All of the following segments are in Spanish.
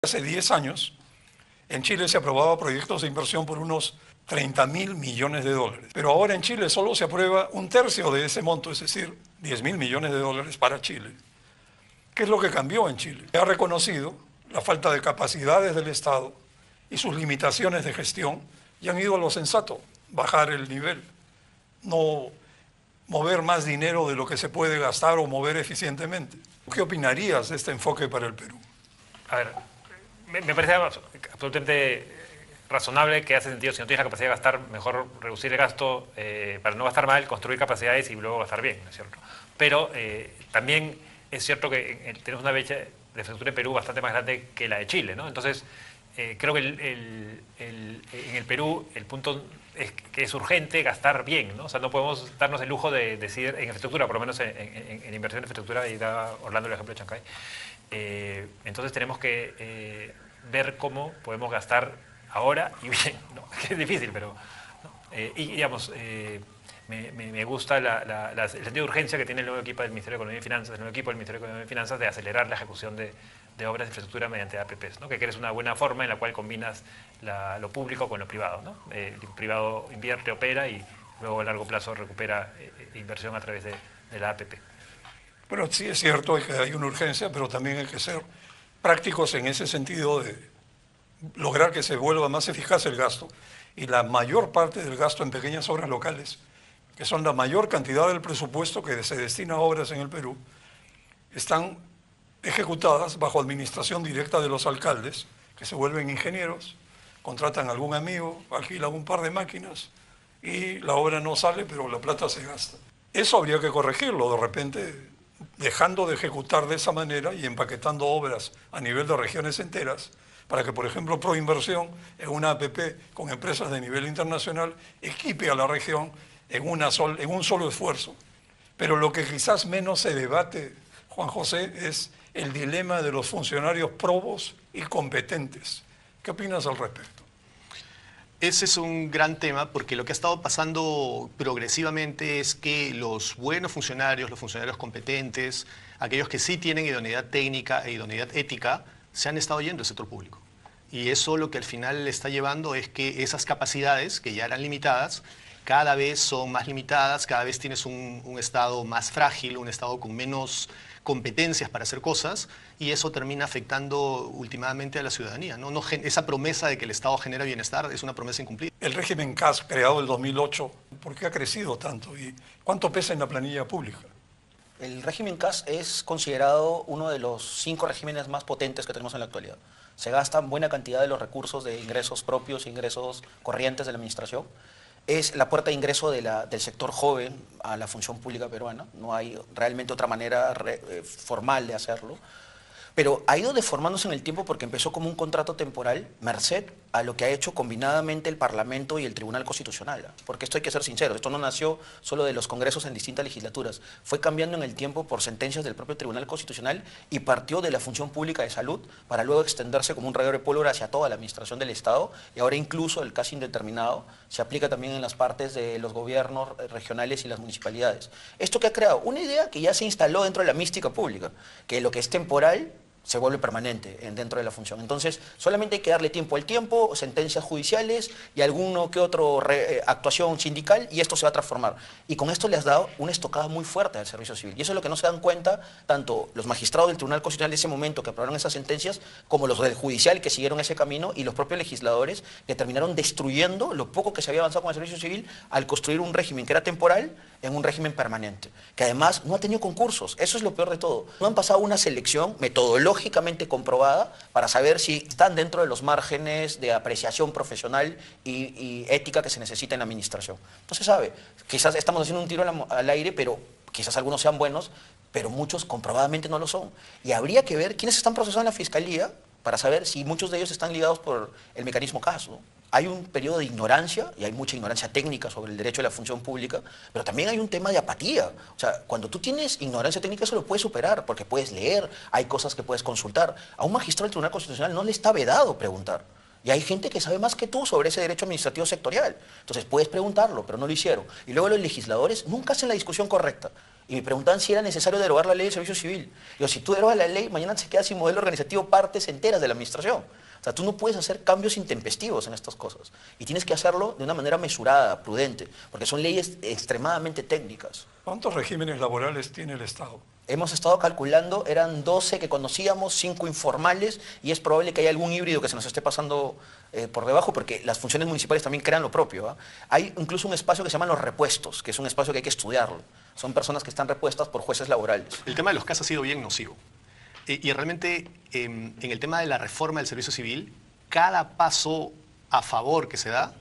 Hace 10 años, en Chile se aprobaba proyectos de inversión por unos 30.000 millones de dólares. Pero ahora en Chile solo se aprueba un tercio de ese monto, es decir, 10.000 millones de dólares para Chile. ¿Qué es lo que cambió en Chile? Se ha reconocido la falta de capacidades del Estado y sus limitaciones de gestión y han ido a lo sensato, bajar el nivel, no mover más dinero de lo que se puede gastar o mover eficientemente. ¿Qué opinarías de este enfoque para el Perú? A ver, me parece absolutamente razonable, que hace sentido, si no tienes la capacidad de gastar, mejor reducir el gasto para no gastar mal, construir capacidades y luego gastar bien, ¿no es cierto? Pero también es cierto que tenemos una brecha de infraestructura en Perú bastante más grande que la de Chile, ¿no? Entonces, creo que en el Perú el punto es que es urgente gastar bien, ¿no? O sea, no podemos darnos el lujo de decidir en infraestructura, por lo menos en inversión en infraestructura, y da Orlando el ejemplo de Chancay. Entonces tenemos que ver cómo podemos gastar ahora y bien, ¿no? Es difícil, pero ¿no? Y digamos, me gusta el sentido de urgencia que tiene el nuevo equipo del Ministerio de Economía y Finanzas, el nuevo equipo del Ministerio de Economía y Finanzas, de acelerar la ejecución de obras de infraestructura mediante APPs, ¿no? Que es una buena forma en la cual combinas lo público con lo privado, ¿no? El privado invierte, opera y luego a largo plazo recupera inversión a través de la APP. Pero sí es cierto que hay una urgencia, pero también hay que ser prácticos en ese sentido de lograr que se vuelva más eficaz el gasto. Y la mayor parte del gasto en pequeñas obras locales, que son la mayor cantidad del presupuesto que se destina a obras en el Perú, están ejecutadas bajo administración directa de los alcaldes, que se vuelven ingenieros, contratan a algún amigo, alquilan un par de máquinas y la obra no sale, pero la plata se gasta. Eso habría que corregirlo, de repente dejando de ejecutar de esa manera y empaquetando obras a nivel de regiones enteras, para que, por ejemplo, Proinversión, en una APP con empresas de nivel internacional, equipe a la región en un solo esfuerzo. Pero lo que quizás menos se debate, Juan José, es el dilema de los funcionarios probos y competentes. ¿Qué opinas al respecto? Ese es un gran tema porque lo que ha estado pasando progresivamente es que los buenos funcionarios, los funcionarios competentes, aquellos que sí tienen idoneidad técnica e idoneidad ética, se han estado yendo al sector público. Y eso lo que al final le está llevando es que esas capacidades, que ya eran limitadas, cada vez son más limitadas, cada vez tienes un Estado más frágil, un Estado con menos competencias para hacer cosas, y eso termina afectando últimamente a la ciudadanía, ¿no? Esa promesa de que el Estado genera bienestar es una promesa incumplida. El régimen CAS, creado en el 2008, ¿por qué ha crecido tanto? ¿Y cuánto pesa en la planilla pública? El régimen CAS es considerado uno de los 5 regímenes más potentes que tenemos en la actualidad. Se gastan buena cantidad de los recursos de ingresos propios e ingresos corrientes de la administración. Es la puerta de ingreso del sector joven a la función pública peruana. No hay realmente otra manera formal de hacerlo. Pero ha ido deformándose en el tiempo porque empezó como un contrato temporal, merced a lo que ha hecho combinadamente el Parlamento y el Tribunal Constitucional. Porque esto hay que ser sincero, esto no nació solo de los congresos en distintas legislaturas, fue cambiando en el tiempo por sentencias del propio Tribunal Constitucional y partió de la función pública de salud para luego extenderse como un reguero de pólvora hacia toda la administración del Estado, y ahora incluso el casi indeterminado se aplica también en las partes de los gobiernos regionales y las municipalidades. Esto que ha creado una idea que ya se instaló dentro de la mística pública, que lo que es temporal se vuelve permanente dentro de la función. Entonces, solamente hay que darle tiempo al tiempo, sentencias judiciales y alguno que otro actuación sindical, y esto se va a transformar. Y con esto le has dado una estocada muy fuerte al servicio civil. Y eso es lo que no se dan cuenta tanto los magistrados del Tribunal Constitucional de ese momento que aprobaron esas sentencias, como los del judicial que siguieron ese camino, y los propios legisladores que terminaron destruyendo lo poco que se había avanzado con el servicio civil al construir un régimen que era temporal en un régimen permanente, que además no ha tenido concursos. Eso es lo peor de todo. No han pasado una selección metodológicamente comprobada para saber si están dentro de los márgenes de apreciación profesional y ética que se necesita en la administración. No se sabe. Quizás estamos haciendo un tiro al aire, pero quizás algunos sean buenos, pero muchos comprobadamente no lo son. Y habría que ver quiénes están procesados en la Fiscalía para saber si muchos de ellos están ligados por el mecanismo CAS, ¿no? Hay un periodo de ignorancia, y hay mucha ignorancia técnica sobre el derecho de la función pública, pero también hay un tema de apatía. O sea, cuando tú tienes ignorancia técnica, eso lo puedes superar, porque puedes leer, hay cosas que puedes consultar. A un magistrado del Tribunal Constitucional no le está vedado preguntar. Y hay gente que sabe más que tú sobre ese derecho administrativo sectorial. Entonces puedes preguntarlo, pero no lo hicieron. Y luego los legisladores nunca hacen la discusión correcta. Y me preguntaban si era necesario derogar la ley del servicio civil. Yo, si tú derogas la ley, mañana se queda sin modelo organizativo partes enteras de la administración. O sea, tú no puedes hacer cambios intempestivos en estas cosas. Y tienes que hacerlo de una manera mesurada, prudente, porque son leyes extremadamente técnicas. ¿Cuántos regímenes laborales tiene el Estado? Hemos estado calculando, eran 12 que conocíamos, 5 informales, y es probable que haya algún híbrido que se nos esté pasando por debajo, porque las funciones municipales también crean lo propio, ¿ah? Hay incluso un espacio que se llama los repuestos, que es un espacio que hay que estudiarlo. Son personas que están repuestas por jueces laborales. El tema de los casos ha sido bien nocivo. Y realmente, en el tema de la reforma del servicio civil, cada paso a favor que se da,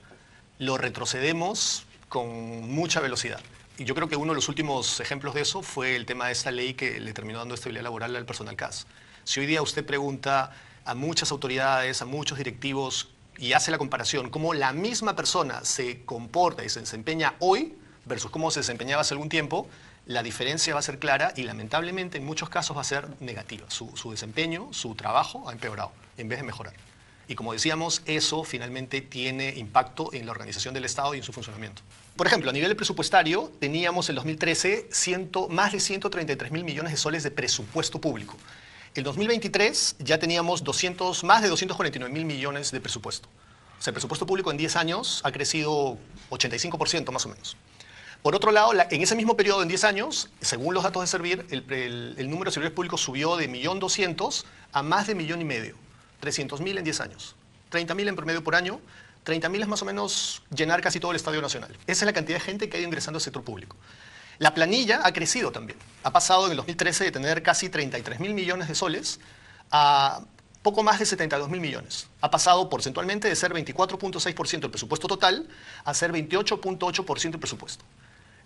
lo retrocedemos con mucha velocidad. Y yo creo que uno de los últimos ejemplos de eso fue el tema de esta ley que le terminó dando estabilidad laboral al personal CAS. Si hoy día usted pregunta a muchas autoridades, a muchos directivos, y hace la comparación, cómo la misma persona se comporta y se desempeña hoy versus cómo se desempeñaba hace algún tiempo, la diferencia va a ser clara y lamentablemente en muchos casos va a ser negativa. Su desempeño, su trabajo ha empeorado en vez de mejorar. Y como decíamos, eso finalmente tiene impacto en la organización del Estado y en su funcionamiento. Por ejemplo, a nivel presupuestario, teníamos en 2013 más de 133.000 millones de soles de presupuesto público. En 2023 ya teníamos más de 249.000 millones de presupuesto. O sea, el presupuesto público en 10 años ha crecido 85% más o menos. Por otro lado, en ese mismo periodo, en 10 años, según los datos de Servir, el número de servidores públicos subió de 1.200.000 a más de 1.5 millones. 300.000 en 10 años. 30.000 en promedio por año. 30.000 es más o menos llenar casi todo el Estadio Nacional. Esa es la cantidad de gente que ha ido ingresando al sector público. La planilla ha crecido también. Ha pasado en el 2013 de tener casi 33.000 millones de soles a poco más de 72.000 millones. Ha pasado porcentualmente de ser 24.6% del presupuesto total a ser 28.8% del presupuesto.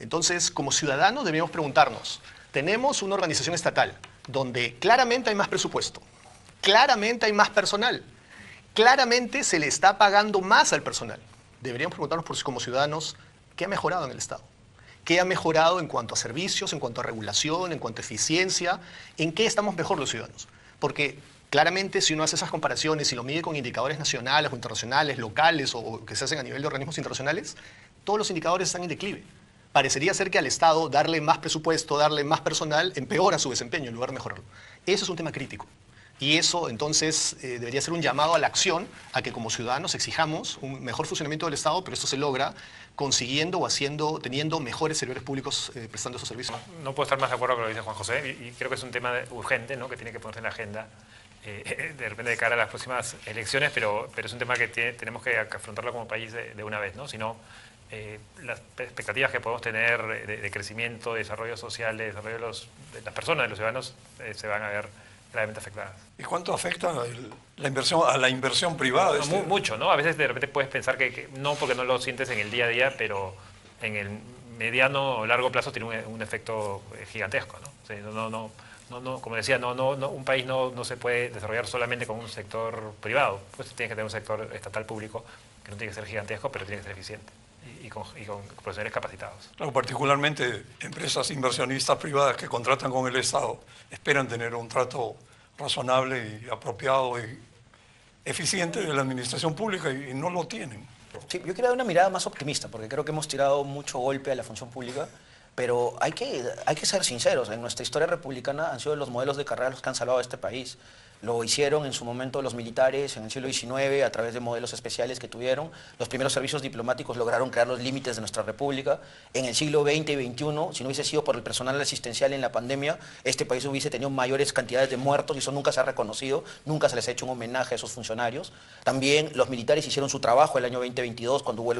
Entonces, como ciudadanos debemos preguntarnos, tenemos una organización estatal donde claramente hay más presupuesto, claramente hay más personal, claramente se le está pagando más al personal. Deberíamos preguntarnos como ciudadanos, ¿qué ha mejorado en el Estado? ¿Qué ha mejorado en cuanto a servicios, en cuanto a regulación, en cuanto a eficiencia? ¿En qué estamos mejor los ciudadanos? Porque claramente si uno hace esas comparaciones y lo mide con indicadores nacionales o internacionales, locales o que se hacen a nivel de organismos internacionales, todos los indicadores están en declive. Parecería ser que al Estado darle más presupuesto, darle más personal, empeora su desempeño en lugar de mejorarlo. Eso es un tema crítico. Y eso, entonces, debería ser un llamado a la acción, a que como ciudadanos exijamos un mejor funcionamiento del Estado, pero esto se logra consiguiendo o teniendo mejores servidores públicos prestando esos servicios. No puedo estar más de acuerdo con lo que dice Juan José, y creo que es un tema urgente, ¿no?, que tiene que ponerse en la agenda de repente de cara a las próximas elecciones, pero es un tema que tenemos que afrontarlo como país de una vez, ¿no? Si no, las expectativas que podemos tener de crecimiento, de desarrollo social, de desarrollo de las personas, de los ciudadanos, se van a ver gravemente afectadas. ¿Y cuánto afecta a la inversión privada? No, mucho, ¿no? A veces de repente puedes pensar que no, porque no lo sientes en el día a día, pero en el mediano o largo plazo tiene un efecto gigantesco, ¿no? O sea, como decía, un país no se puede desarrollar solamente con un sector privado, pues tiene que tener un sector estatal público que no tiene que ser gigantesco, pero tiene que ser eficiente y con profesionales capacitados. Claro, particularmente empresas inversionistas privadas que contratan con el Estado esperan tener un trato razonable y apropiado y eficiente de la administración pública y no lo tienen. Sí, yo quería dar una mirada más optimista, porque creo que hemos tirado mucho golpe a la función pública, pero hay que ser sinceros. En nuestra historia republicana han sido los modelos de carrera los que han salvado a este país. Lo hicieron en su momento los militares en el siglo XIX a través de modelos especiales que tuvieron. Los primeros servicios diplomáticos lograron crear los límites de nuestra república. En el siglo XX y XXI, si no hubiese sido por el personal asistencial en la pandemia, este país hubiese tenido mayores cantidades de muertos y eso nunca se ha reconocido, nunca se les ha hecho un homenaje a esos funcionarios. También los militares hicieron su trabajo el año 2022 cuando hubo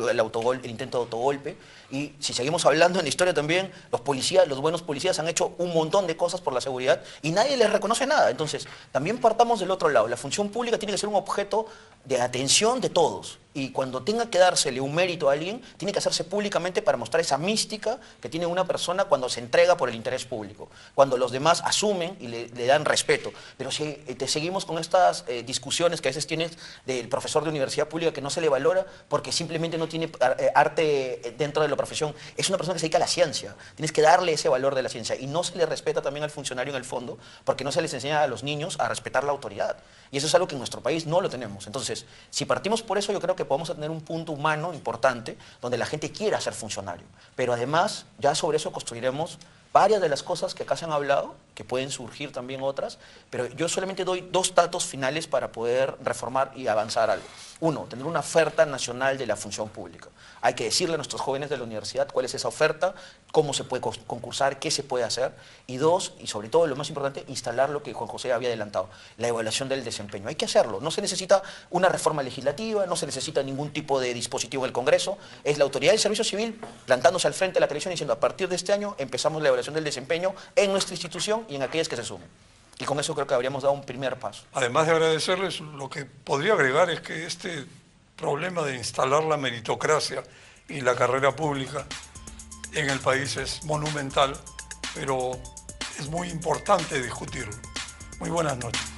el intento de autogolpe. Y si seguimos hablando en la historia también, los buenos policías han hecho un montón de cosas por la seguridad y nadie les reconoce nada. Entonces, también partamos del otro lado. La función pública tiene que ser un objeto de atención de todos. Y cuando tenga que dársele un mérito a alguien, tiene que hacerse públicamente para mostrar esa mística que tiene una persona cuando se entrega por el interés público, cuando los demás asumen y le dan respeto. Pero si te seguimos con estas discusiones que a veces tienes del profesor de universidad pública que no se le valora porque simplemente no tiene arte dentro de la profesión, es una persona que se dedica a la ciencia. Tienes que darle ese valor de la ciencia y no se le respeta también al funcionario en el fondo porque no se les enseña a los niños a respetar la autoridad. Y eso es algo que en nuestro país no lo tenemos. Entonces, si partimos por eso, yo creo que podemos tener un punto humano importante donde la gente quiera ser funcionario. Pero además, ya sobre eso construiremos varias de las cosas que acá se han hablado, que pueden surgir también otras, pero yo solamente doy 2 datos finales para poder reformar y avanzar algo. 1, tener una oferta nacional de la función pública. Hay que decirle a nuestros jóvenes de la universidad cuál es esa oferta, cómo se puede concursar, qué se puede hacer. Y 2, y sobre todo lo más importante, instalar lo que Juan José había adelantado, la evaluación del desempeño. Hay que hacerlo. No se necesita una reforma legislativa, no se necesita ningún tipo de dispositivo del Congreso. Es la autoridad del servicio civil plantándose al frente de la televisión diciendo a partir de este año empezamos la evaluación del desempeño en nuestra institución y en aquellas que se sumen. Y con eso creo que habríamos dado un primer paso. Además de agradecerles, lo que podría agregar es que este problema de instalar la meritocracia y la carrera pública en el país es monumental, pero es muy importante discutirlo. Muy buenas noches.